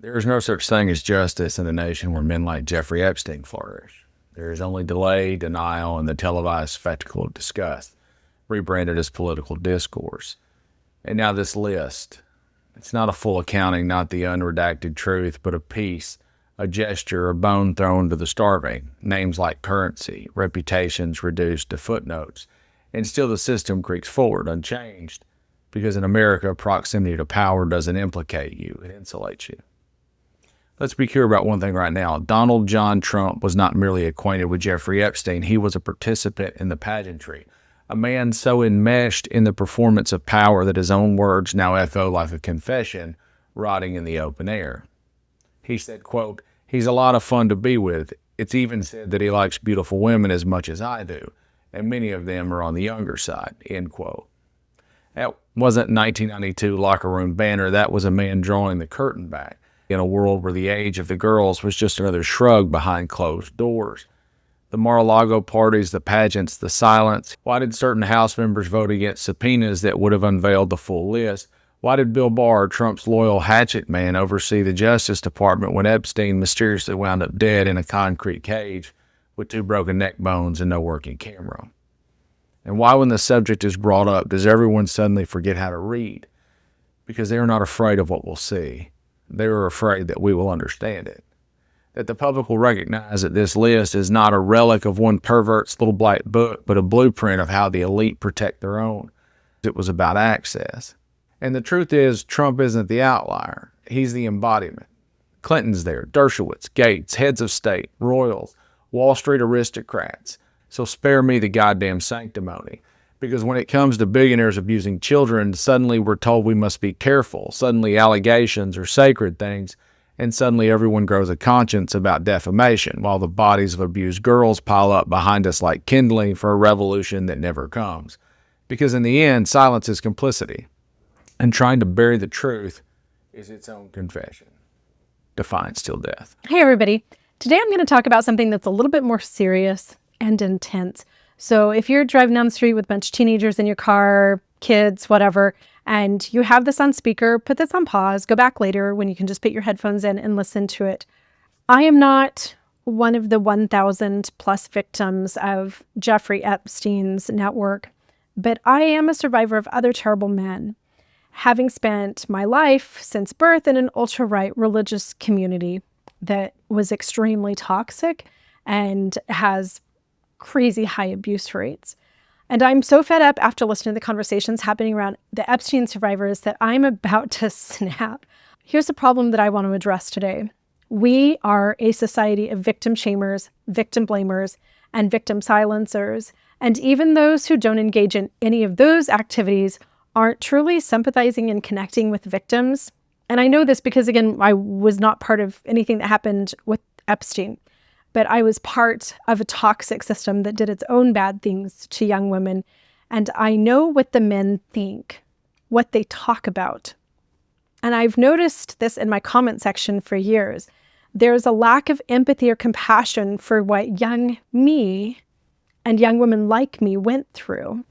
There is no such thing as justice in a nation where men like Jeffrey Epstein flourish. There is only delay, denial, and the televised spectacle of disgust, rebranded as political discourse. And now this list. It's not a full accounting, not the unredacted truth, but a piece, a gesture, a bone thrown to the starving. Names like currency, reputations reduced to footnotes. And still the system creaks forward unchanged. Because in America, proximity to power doesn't implicate you, it insulates you. Let's be clear about one thing right now. Donald John Trump was not merely acquainted with Jeffrey Epstein. He was a participant in the pageantry. A man so enmeshed in the performance of power that his own words now echo like a confession, rotting in the open air. He said, quote, "He's a lot of fun to be with. It's even said that he likes beautiful women as much as I do, and many of them are on the younger side," end quote. That wasn't 1992 locker room banner. That was a man drawing the curtain back in a world where the age of the girls was just another shrug behind closed doors. The Mar-a-Lago parties, the pageants, the silence. Why did certain House members vote against subpoenas that would have unveiled the full list? Why did Bill Barr, Trump's loyal hatchet man, oversee the Justice Department when Epstein mysteriously wound up dead in a concrete cage with 2 broken neck bones and no working camera? And why, when the subject is brought up, does everyone suddenly forget how to read? Because they are not afraid of what we'll see. They are afraid that we will understand it. That the public will recognize that this list is not a relic of one pervert's little black book, but a blueprint of how the elite protect their own. It was about access. And the truth is, Trump isn't the outlier. He's the embodiment. Clinton's there, Dershowitz, Gates, heads of state, royals, Wall Street aristocrats. So spare me the goddamn sanctimony. Because when it comes to billionaires abusing children, suddenly we're told we must be careful. Suddenly allegations are sacred things. And suddenly everyone grows a conscience about defamation, while the bodies of abused girls pile up behind us like kindling for a revolution that never comes. Because in the end, silence is complicity. And trying to bury the truth is its own confession. Defiance till death. Hey everybody. Today I'm going to talk about something that's a little bit more serious and intense. So if you're driving down the street with a bunch of teenagers in your car, kids, whatever, and you have this on speaker, put this on pause, go back later when you can just put your headphones in and listen to it. I am not one of the 1,000 plus victims of Jeffrey Epstein's network, but I am a survivor of other terrible men, having spent my life since birth in an ultra-right religious community that was extremely toxic and has crazy high abuse rates. And I'm so fed up after listening to the conversations happening around the Epstein survivors that I'm about to snap. Here's the problem that I want to address today. We are a society of victim shamers, victim blamers, and victim silencers. And even those who don't engage in any of those activities aren't truly sympathizing and connecting with victims. And I know this because, again, I was not part of anything that happened with Epstein. But I was part of a toxic system that did its own bad things to young women. And I know what the men think, what they talk about. And I've noticed this in my comment section for years. There's a lack of empathy or compassion for what young me and young women like me went through.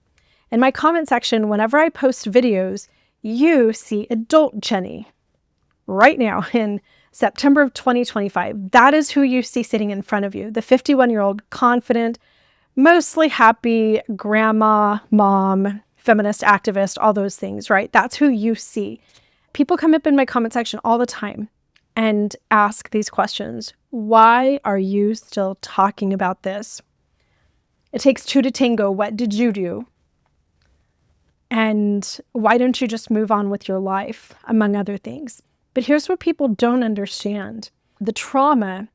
In my comment section, whenever I post videos, you see adult Jenny right now in September of 2025. That is who you see sitting in front of you. The 51-year-old, confident, mostly happy grandma, mom, feminist activist, all those things, right? That's who you see. People come up in my comment section all the time and ask these questions. Why are you still talking about this? It takes 2 to tango. What did you do? And why don't you just move on with your life, among other things? But here's what people don't understand. The trauma,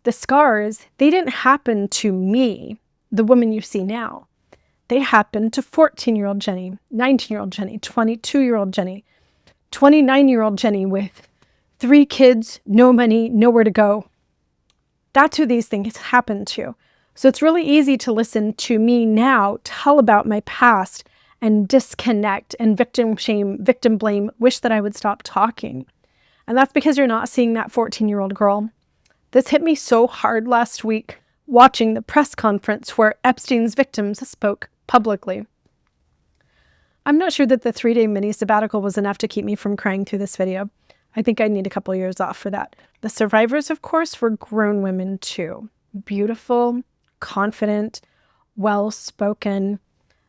the scars, they didn't happen to me, the woman you see now. They happened to 14-year-old Jenny, 19-year-old Jenny, 22-year-old Jenny, 29-year-old Jenny with 3 kids, no money, nowhere to go. That's who these things happened to. So it's really easy to listen to me now tell about my past and disconnect and victim shame, victim blame, wish that I would stop talking. And that's because you're not seeing that 14-year-old girl. This hit me so hard last week watching the press conference where Epstein's victims spoke publicly. I'm not sure that the 3-day mini sabbatical was enough to keep me from crying through this video. I think I need a couple years off for that. The survivors, of course, were grown women too. Beautiful, confident, well-spoken.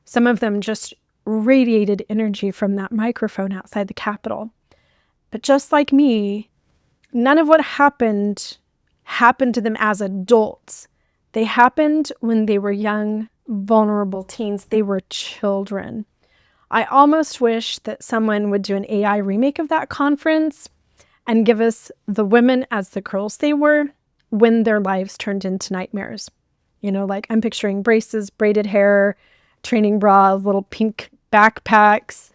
Some of them just radiated energy from that microphone outside the Capitol. But just like me, none of what happened to them as adults. They happened when they were young, vulnerable teens. They were children. I almost wish that someone would do an AI remake of that conference and give us the women as the girls they were when their lives turned into nightmares. You know, like I'm picturing braces, braided hair, training bras, little pink backpacks,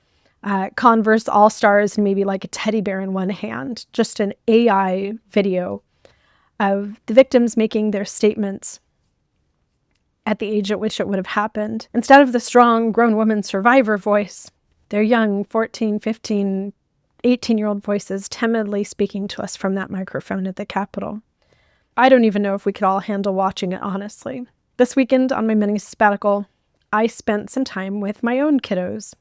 Converse All-Stars, and maybe like a teddy bear in one hand. Just an AI video of the victims making their statements at the age at which it would have happened. Instead of the strong grown woman survivor voice, their young 14, 15, 18-year-old voices timidly speaking to us from that microphone at the Capitol. I don't even know if we could all handle watching it, honestly. This weekend on my mini sabbatical, I spent some time with my own kiddos,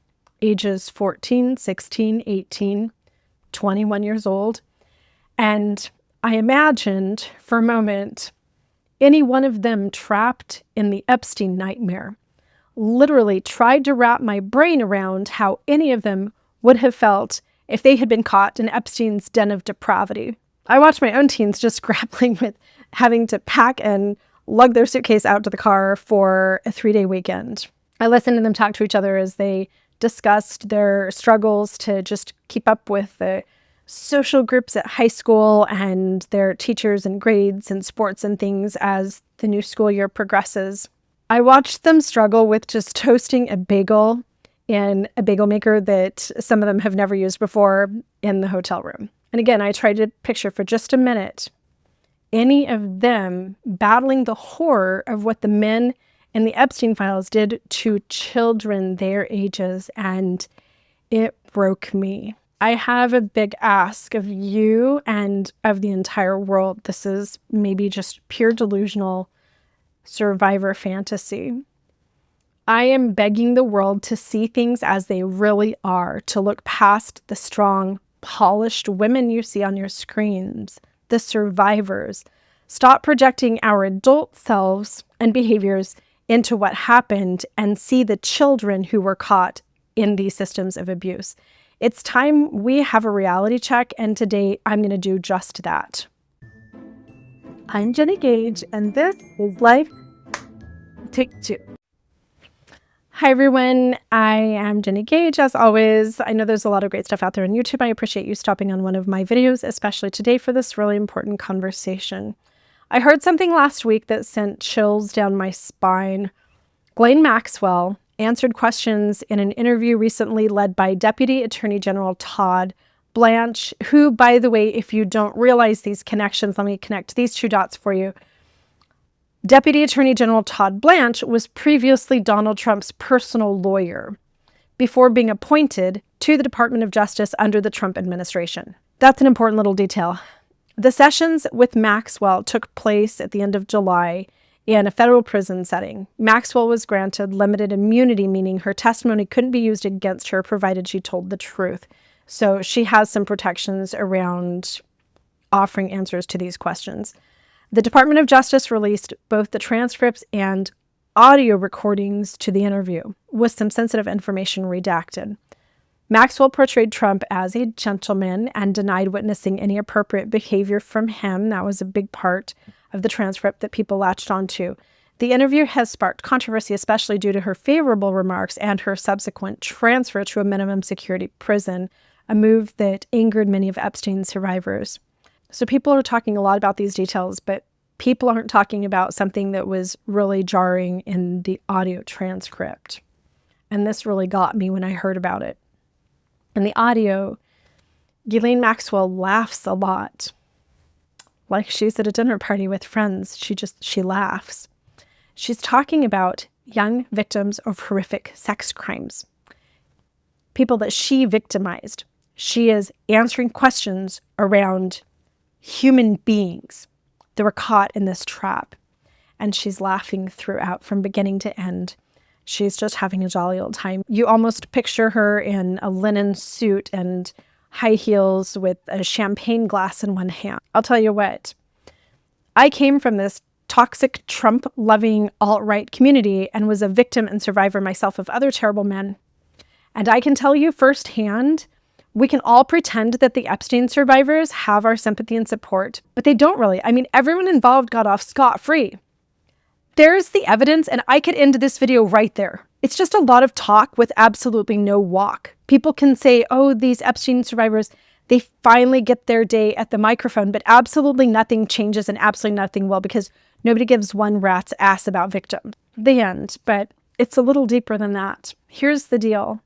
ages 14, 16, 18, 21 years old, and I imagined for a moment any one of them trapped in the Epstein nightmare. Literally tried to wrap my brain around how any of them would have felt if they had been caught in Epstein's den of depravity. I watched my own teens just grappling with having to pack and lug their suitcase out to the car for a 3-day weekend. I listened to them talk to each other as they discussed their struggles to just keep up with the social groups at high school and their teachers and grades and sports and things as the new school year progresses. I watched them struggle with just toasting a bagel in a bagel maker that some of them have never used before in the hotel room. And again, I tried to picture for just a minute any of them battling the horror of what the men in the Epstein files did to children their ages, and it broke me. I have a big ask of you and of the entire world. This is maybe just pure delusional survivor fantasy. I am begging the world to see things as they really are, to look past the strong, polished women you see on your screens, the survivors. Stop projecting our adult selves and behaviors into what happened and see the children who were caught in these systems of abuse. It's time we have a reality check, and today I'm going to do just that. I'm Jenny Gage, and this is Life Take 2. Hi, everyone. I am Jenny Gage, as always. I know there's a lot of great stuff out there on YouTube. I appreciate you stopping on one of my videos, especially today for this really important conversation. I heard something last week that sent chills down my spine. Ghislaine Maxwell answered questions in an interview recently led by Deputy Attorney General Todd Blanche, who, by the way, if you don't realize these connections, let me connect these two dots for you. Deputy Attorney General Todd Blanche was previously Donald Trump's personal lawyer before being appointed to the Department of Justice under the Trump administration. That's an important little detail. The sessions with Maxwell took place at the end of July in a federal prison setting. Maxwell was granted limited immunity, meaning her testimony couldn't be used against her provided she told the truth. So she has some protections around offering answers to these questions. The Department of Justice released both the transcripts and audio recordings to the interview, with some sensitive information redacted. Maxwell portrayed Trump as a gentleman and denied witnessing any appropriate behavior from him. That was a big part of the transcript that people latched onto. The interview has sparked controversy, especially due to her favorable remarks and her subsequent transfer to a minimum security prison, a move that angered many of Epstein's survivors. So people are talking a lot about these details, but people aren't talking about something that was really jarring in the audio transcript. And this really got me when I heard about it. In the audio, Ghislaine Maxwell laughs a lot. Like she's at a dinner party with friends. She laughs. She's talking about young victims of horrific sex crimes. People that she victimized. She is answering questions around human beings that were caught in this trap. And she's laughing throughout from beginning to end. She's just having a jolly old time. You almost picture her in a linen suit and high heels with a champagne glass in one hand. I'll tell you what, I came from this toxic, Trump-loving alt-right community and was a victim and survivor myself of other terrible men. And I can tell you firsthand, we can all pretend that the Epstein survivors have our sympathy and support, but they don't really. I mean, everyone involved got off scot-free. There's the evidence, and I could end this video right there. It's just a lot of talk with absolutely no walk. People can say, oh, these Epstein survivors, they finally get their day at the microphone, but absolutely nothing changes and absolutely nothing will, because nobody gives one rat's ass about victims. The end, but it's a little deeper than that. Here's the deal.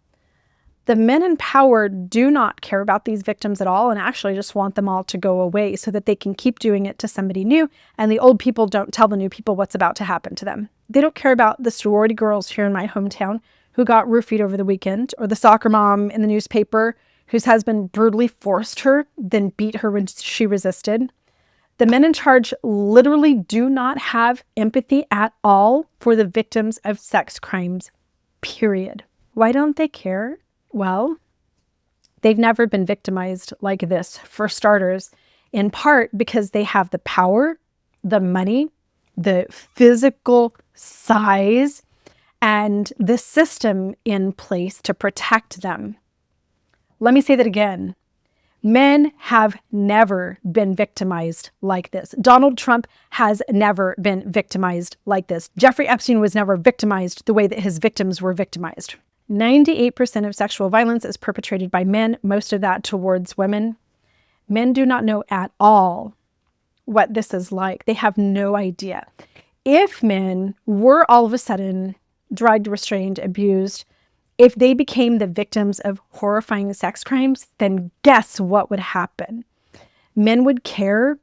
The men in power do not care about these victims at all and actually just want them all to go away so that they can keep doing it to somebody new, and the old people don't tell the new people what's about to happen to them. They don't care about the sorority girls here in my hometown who got roofied over the weekend, or the soccer mom in the newspaper whose husband brutally forced her, then beat her when she resisted. The men in charge literally do not have empathy at all for the victims of sex crimes, period. Why don't they care? Well, they've never been victimized like this, for starters, in part because they have the power, the money, the physical size, and the system in place to protect them. Let me say that again. Men have never been victimized like this. Donald Trump has never been victimized like this. Jeffrey Epstein was never victimized the way that his victims were victimized. 98% of sexual violence is perpetrated by men, most of that towards women. Men do not know at all what this is like. They have no idea. If men were all of a sudden drugged, restrained, abused, if they became the victims of horrifying sex crimes, then guess what would happen? Men would care.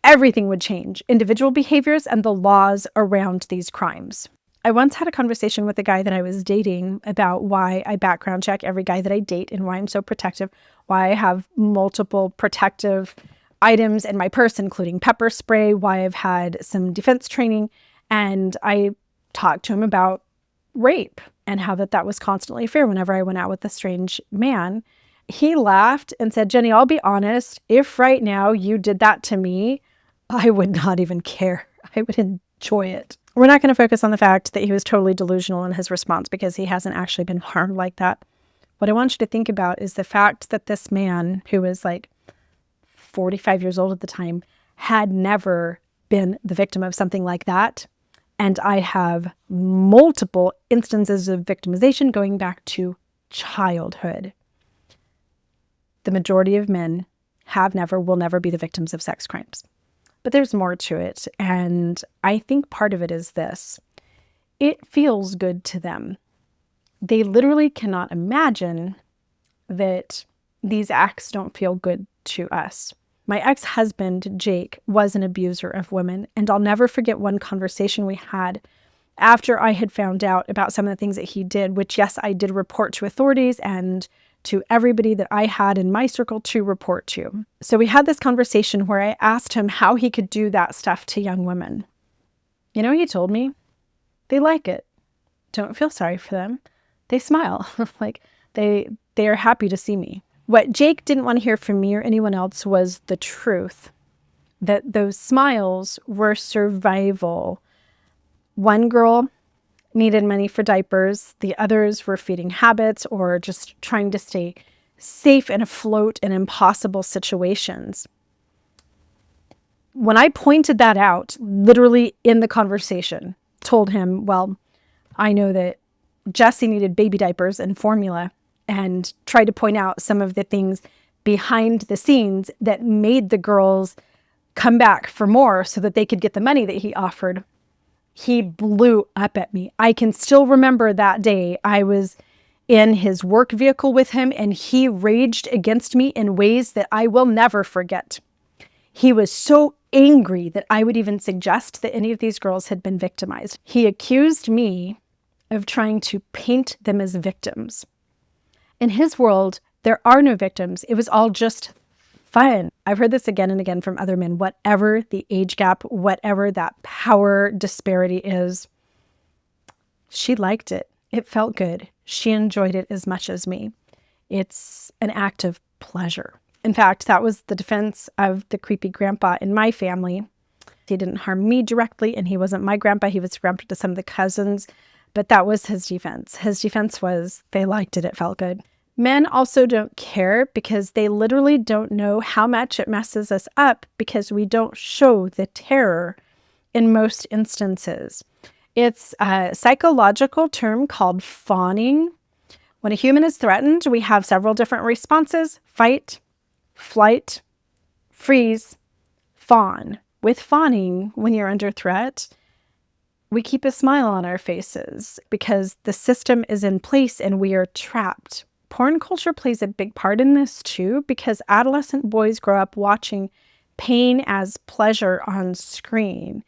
Everything would change. Individual behaviors and the laws around these crimes. I once had a conversation with a guy that I was dating about why I background check every guy that I date and why I'm so protective, why I have multiple protective items in my purse, including pepper spray, why I've had some defense training. And I talked to him about rape and how that was constantly a fear whenever I went out with a strange man. He laughed and said, Jenny, I'll be honest, if right now you did that to me, I would not even care. I would enjoy it. We're not going to focus on the fact that he was totally delusional in his response because he hasn't actually been harmed like that. What I want you to think about is the fact that this man, who was like 45 years old at the time, had never been the victim of something like that. And I have multiple instances of victimization going back to childhood. The majority of men have never, will never be the victims of sex crimes. But there's more to it, and I think part of it is this. It feels good to them. They literally cannot imagine that these acts don't feel good to us. My ex-husband, Jake, was an abuser of women, and I'll never forget one conversation we had after I had found out about some of the things that he did, which, yes, I did report to authorities and to everybody that I had in my circle to report to. So we had this conversation where I asked him how he could do that stuff to young women. You know, he told me, they like it. Don't feel sorry for them. They smile. Like they are happy to see me. What Jake didn't want to hear from me or anyone else was the truth, that those smiles were survival. One girl needed money for diapers. The others were feeding habits or just trying to stay safe and afloat in impossible situations. When I pointed that out, literally in the conversation, told him, well, I know that Jesse needed baby diapers and formula, and tried to point out some of the things behind the scenes that made the girls come back for more so that they could get the money that he offered. He blew up at me. I can still remember that day. I was in his work vehicle with him, and he raged against me in ways that I will never forget. He was so angry that I would even suggest that any of these girls had been victimized. He accused me of trying to paint them as victims. In his world, there are no victims. It was all just fun. I've heard this again and again from other men. Whatever the age gap, whatever that power disparity is, she liked it. It felt good. She enjoyed it as much as me. It's an act of pleasure. In fact, that was the defense of the creepy grandpa in my family. He didn't harm me directly, and he wasn't my grandpa. He was grandpa to some of the cousins, but that was his defense. His defense was they liked it. It felt good. Men also don't care because they literally don't know how much it messes us up because we don't show the terror in most instances. It's a psychological term called fawning. When a human is threatened, we have several different responses: fight, flight, freeze, fawn. With fawning, when you're under threat, we keep a smile on our faces because the system is in place and we are trapped. Porn culture plays a big part in this too because adolescent boys grow up watching pain as pleasure on screen.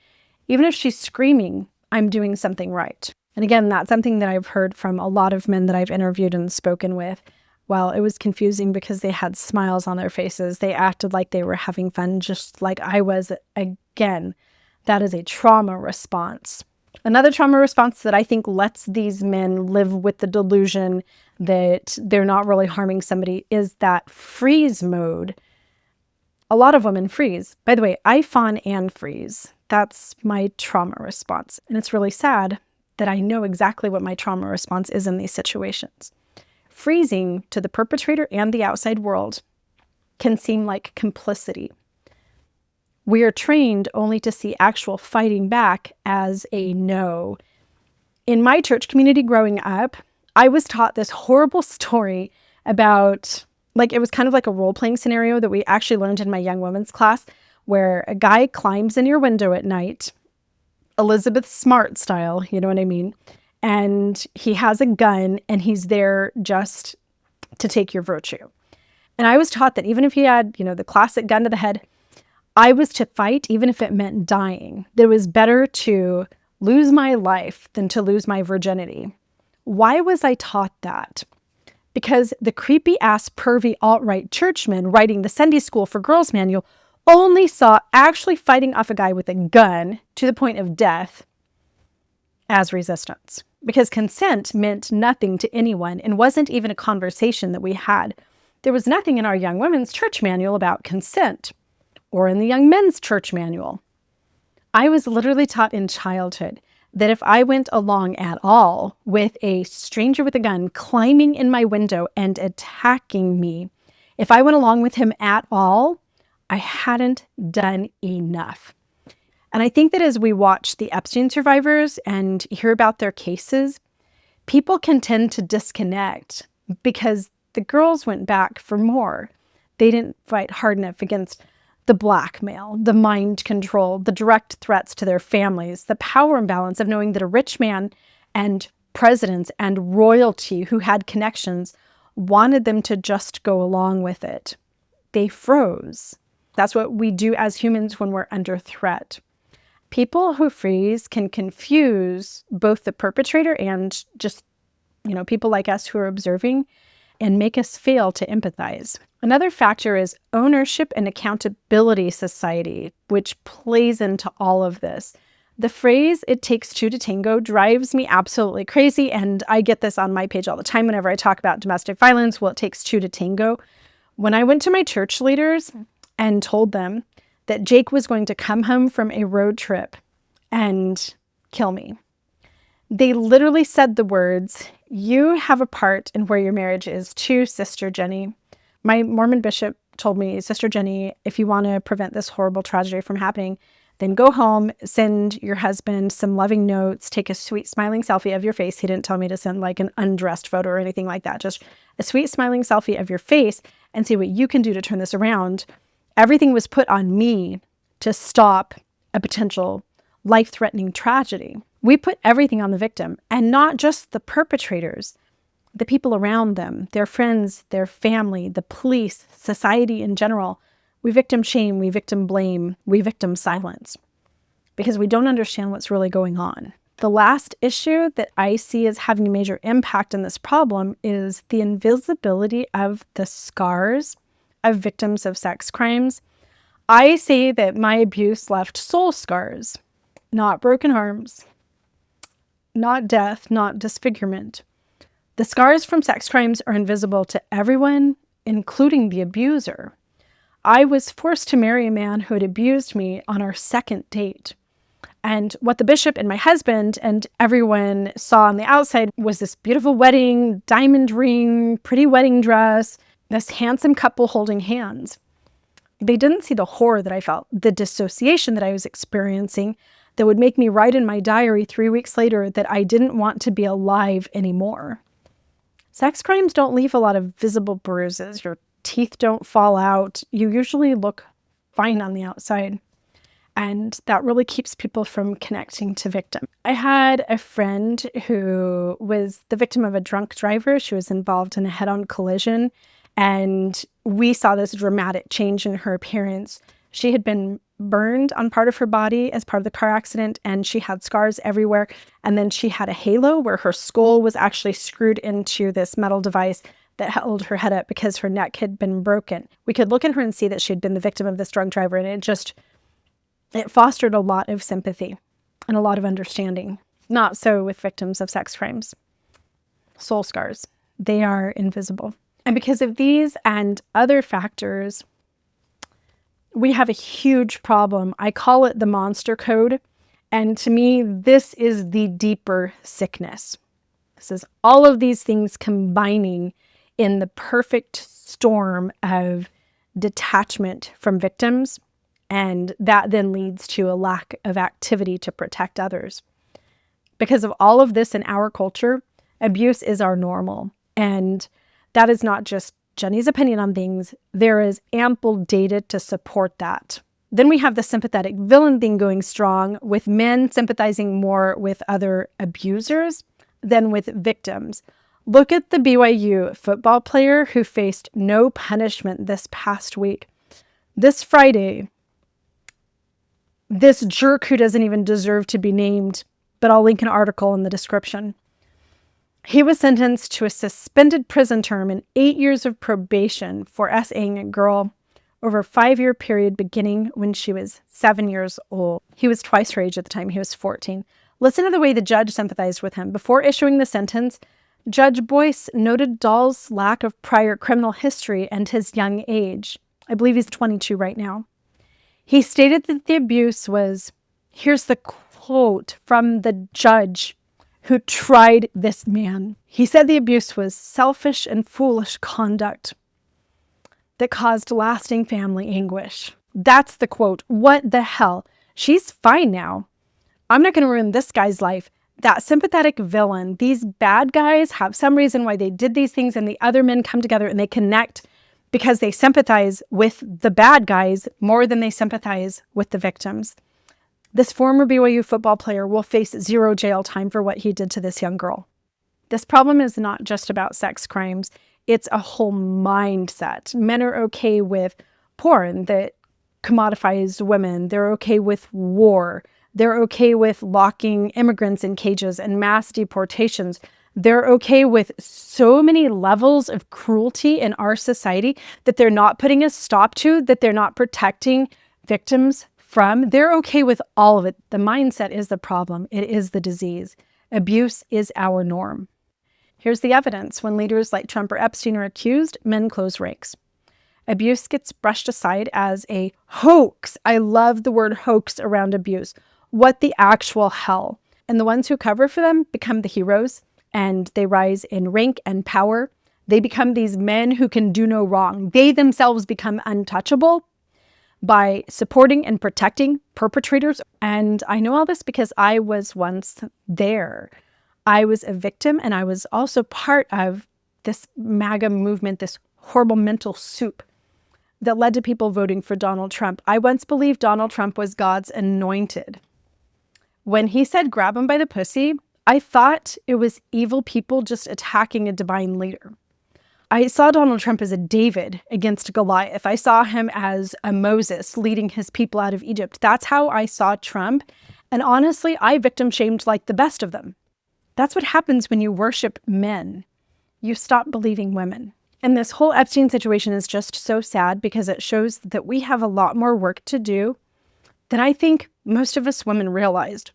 Even if she's screaming, I'm doing something right. And again, that's something that I've heard from a lot of men that I've interviewed and spoken with. Well, it was confusing because they had smiles on their faces. They acted like they were having fun, just like I was. Again, that is a trauma response. Another trauma response that I think lets these men live with the delusion that they're not really harming somebody is that freeze mode. A lot of women freeze. By the way, I fawn and freeze. That's my trauma response. And it's really sad that I know exactly what my trauma response is in these situations. Freezing to the perpetrator and the outside world can seem like complicity. We are trained only to see actual fighting back as a no. In my church community growing up, I was taught this horrible story about, it was kind of like a role-playing scenario that we actually learned in my young women's class, where a guy climbs in your window at night, Elizabeth Smart style, you know what I mean? And he has a gun and he's there just to take your virtue. And I was taught that even if he had, the classic gun to the head, I was to fight even if it meant dying. It was better to lose my life than to lose my virginity. Why was I taught that? Because the creepy ass pervy alt-right churchmen writing the Sunday School for Girls manual only saw actually fighting off a guy with a gun to the point of death as resistance. Because consent meant nothing to anyone and wasn't even a conversation that we had. There was nothing in our young women's church manual about consent or in the young men's church manual. I was literally taught in childhood that if I went along at all with a stranger with a gun climbing in my window and attacking me, if I went along with him at all, I hadn't done enough. And I think that as we watch the Epstein survivors and hear about their cases, people can tend to disconnect because the girls went back for more. They didn't fight hard enough against the blackmail, the mind control, the direct threats to their families, the power imbalance of knowing that a rich man and presidents and royalty who had connections wanted them to just go along with it. They froze. That's what we do as humans when we're under threat. People who freeze can confuse both the perpetrator and just, people like us who are observing and make us fail to empathize. Another factor is ownership and accountability society, which plays into all of this. The phrase, "it takes two to tango," drives me absolutely crazy. And I get this on my page all the time whenever I talk about domestic violence. Well, it takes two to tango. When I went to my church leaders and told them that Jake was going to come home from a road trip and kill me, they literally said the words, "You have a part in where your marriage is too, Sister Jenny." My Mormon bishop told me, "Sister Jenny, if you want to prevent this horrible tragedy from happening, then go home, send your husband some loving notes, take a sweet smiling selfie of your face." He didn't tell me to send like an undressed photo or anything like that, just a sweet smiling selfie of your face and see what you can do to turn this around. Everything was put on me to stop a potential life-threatening tragedy. We put everything on the victim, and not just the perpetrators, the people around them, their friends, their family, the police, society in general. We victim shame, we victim blame, we victim silence because we don't understand what's really going on. The last issue that I see as having a major impact in this problem is the invisibility of the scars of victims of sex crimes. I say that my abuse left soul scars, not broken arms, not death, not disfigurement. The scars from sex crimes are invisible to everyone including the abuser. I was forced to marry a man who had abused me on our second date. And what the bishop and my husband and everyone saw on the outside was this beautiful wedding, diamond ring, pretty wedding dress, this handsome couple holding hands. They didn't see the horror that I felt, the dissociation that I was experiencing that would make me write in my diary 3 weeks later that I didn't want to be alive anymore. Sex crimes don't leave a lot of visible bruises. Your teeth don't fall out. You usually look fine on the outside. And that really keeps people from connecting to victims. I had a friend who was the victim of a drunk driver. She was involved in a head-on collision, and we saw this dramatic change in her appearance. She had been burned on part of her body as part of the car accident, and she had scars everywhere. And then she had a halo where her skull was actually screwed into this metal device that held her head up because her neck had been broken. We could look at her and see that she had been the victim of this drunk driver, and it fostered a lot of sympathy and a lot of understanding. Not so with victims of sex crimes. Soul scars, they are invisible. And because of these and other factors, we have a huge problem. I call it the monster code. And to me, this is the deeper sickness. This is all of these things combining in the perfect storm of detachment from victims. And that then leads to a lack of activity to protect others. Because of all of this in our culture, abuse is our normal. And that is not just Jenny's opinion on things. There is ample data to support that. Then we have the sympathetic villain thing going strong, with men sympathizing more with other abusers than with victims. Look at the BYU football player who faced no punishment this past week. This Friday, this jerk who doesn't even deserve to be named, but I'll link an article in the description. He was sentenced to a suspended prison term and 8 years of probation for SAing a girl over a 5-year period beginning when she was 7 years old. He was twice her age at the time. He was 14. Listen to the way the judge sympathized with him. Before issuing the sentence, Judge Boyce noted Dahl's lack of prior criminal history and his young age. I believe he's 22 right now. He stated that the abuse was, here's the quote from the judge who tried this man. He said the abuse was selfish and foolish conduct that caused lasting family anguish. That's the quote. What the hell? She's fine now. I'm not going to ruin this guy's life. That sympathetic villain, these bad guys have some reason why they did these things, and the other men come together and they connect because they sympathize with the bad guys more than they sympathize with the victims. This former BYU football player will face 0 jail time for what he did to this young girl. This problem is not just about sex crimes. It's a whole mindset. Men are okay with porn that commodifies women. They're okay with war. They're okay with locking immigrants in cages and mass deportations. They're okay with so many levels of cruelty in our society that they're not putting a stop to, that they're not protecting victims from. They're okay with all of it. The mindset is the problem. It is the disease. Abuse is our norm. Here's the evidence. When leaders like Trump or Epstein are accused, men close ranks. Abuse gets brushed aside as a hoax. I love the word hoax around abuse. What the actual hell? And the ones who cover for them become the heroes, and they rise in rank and power. They become these men who can do no wrong. They themselves become untouchable by supporting and protecting perpetrators. And I know all this because I was once there. I was a victim, and I was also part of this MAGA movement, this horrible mental soup that led to people voting for Donald Trump. I once believed Donald Trump was God's anointed. When he said, grab him by the pussy, I thought it was evil people just attacking a divine leader. I saw Donald Trump as a David against Goliath. I saw him as a Moses leading his people out of Egypt. That's how I saw Trump. And honestly, I victim shamed like the best of them. That's what happens when you worship men. You stop believing women. And this whole Epstein situation is just so sad because it shows that we have a lot more work to do than I think most of us women realized.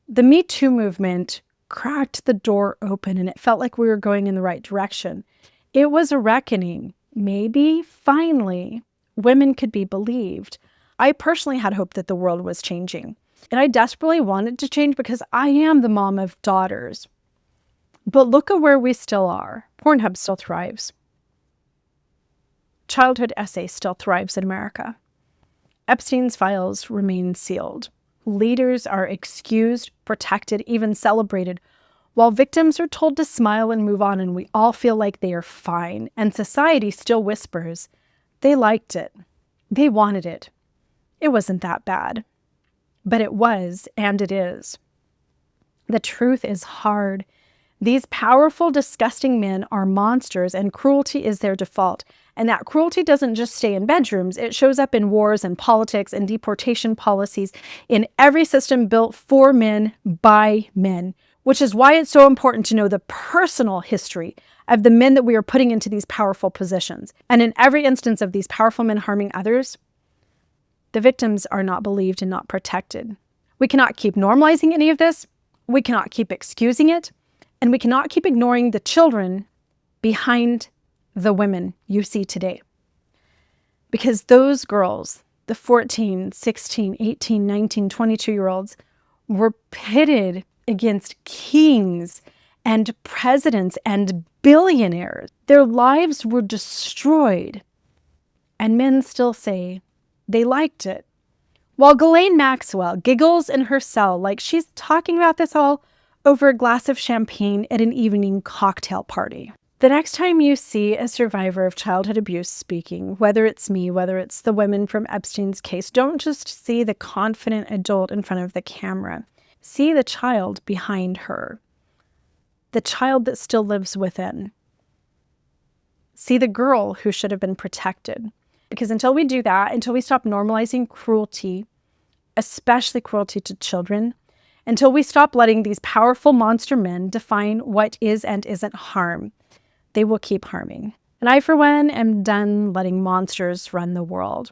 The Metoo movement cracked the door open, and it felt like we were going in the right direction. It was a reckoning. maybe finally women could be believed. I personally had hope that the world was changing. And I desperately wanted to change because I am the mom of daughters. But look at where we still are. Pornhub still thrives. Childhood essay still thrives in America. Epstein's files remain sealed. Leaders are excused, protected, even celebrated, while victims are told to smile and move on, and we all feel like they are fine. And society still whispers, they liked it. They wanted it. It wasn't that bad. But it was, and it is. The truth is hard. These powerful, disgusting men are monsters, and cruelty is their default. And that cruelty doesn't just stay in bedrooms. It shows up in wars and politics and deportation policies, in every system built for men by men, which is why it's so important to know the personal history of the men that we are putting into these powerful positions. And in every instance of these powerful men harming others, the victims are not believed and not protected. We cannot keep normalizing any of this. We cannot keep excusing it. And we cannot keep ignoring the children behind the women you see today. Because those girls, the 14, 16, 18, 19, 22-year-olds, were pitted against kings and presidents and billionaires. Their lives were destroyed. And men still say they liked it. While Ghislaine Maxwell giggles in her cell like she's talking about this all over a glass of champagne at an evening cocktail party. The next time you see a survivor of childhood abuse speaking, whether it's me, whether it's the women from Epstein's case, don't just see the confident adult in front of the camera. See the child behind her, the child that still lives within. See the girl who should have been protected. Because until we do that, until we stop normalizing cruelty, especially cruelty to children, until we stop letting these powerful monster men define what is and isn't harm, they will keep harming. And I, for one, am done letting monsters run the world.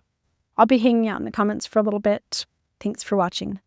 I'll be hanging out in the comments for a little bit. Thanks for watching.